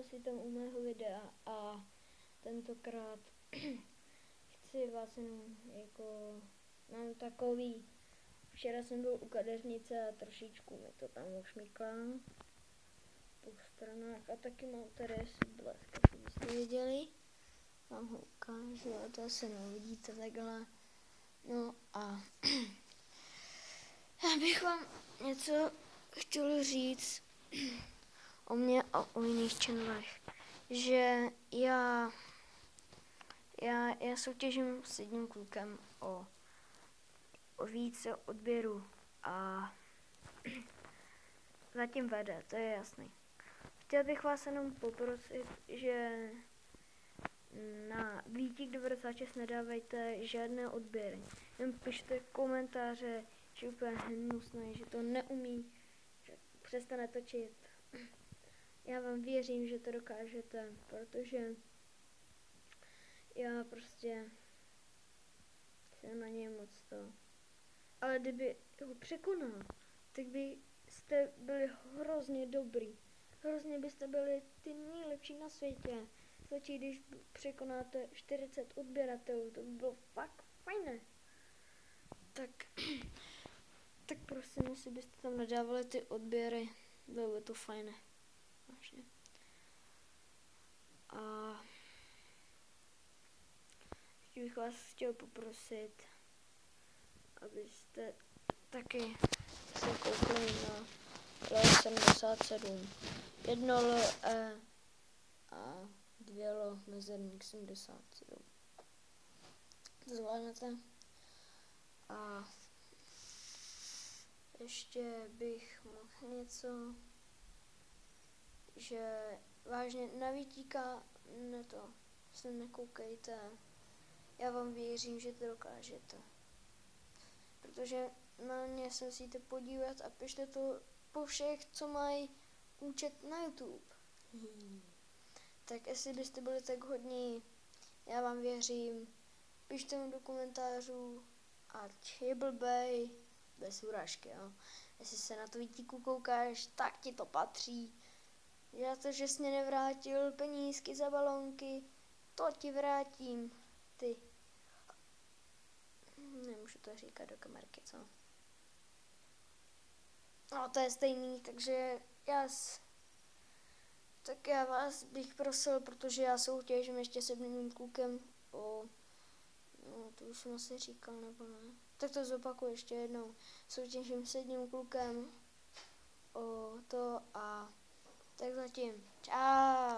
si tam u mého videa a tentokrát chci vás jenom jako, mám takový, včera jsem byl u kadeřnice a trošičku mi to tam ošmykla po stranách a taky mám tady blesk, abyste viděli. Vám ho ukážu, a to asi neuvidíte takhle. No a já bych vám něco chtěl říct o mě a o jiných channelech, že já soutěžím s jedním klukem o více odběru a zatím vede, to je jasný. Chtěl bych vás jenom poprosit, že na Vítík 96 nedávejte žádné odběry. Jen pište komentáře, že je úplně hnusný, že to neumí, že přestane točit. Já vám věřím, že to dokážete, protože já prostě jsem na něj moc to. Ale kdyby ho překonal, tak byste byli hrozně dobrý. Hrozně byste byli ty nejlepší na světě. Stačí, když překonáte 40 odběratelů, to by bylo fakt fajné. Tak prosím, jestli byste tam nadávali ty odběry, bylo by to fajné. Vážně. A ještě bych vás chtěl poprosit, abyste taky se koukli na L77. 1 LE a 2 L mezerník 77. To zvládnete. A ještě bych mohl něco, že vážně na Vítíka se nekoukejte. Já vám věřím, že to dokážete. Protože na mě se musíte podívat a pište to po všech, co mají účet na YouTube. Tak jestli byste byli tak hodní, já vám věřím, pište mi do komentářů, ať je blbej, bez urážky, jo. Jestli se na to Vítíku koukáš, tak ti to patří. Já to, že jsi mě nevrátil penízky za balónky, to ti vrátím, ty. Nemůžu to říkat do kamerky, co? No, to je stejný, takže já vás bych prosil, protože já soutěžím ještě s jedním klukem no to už jsem asi říkal, nebo ne. Tak to zopakuju ještě jednou. Soutěžím s jedním klukem o to a tak zatím. Čau.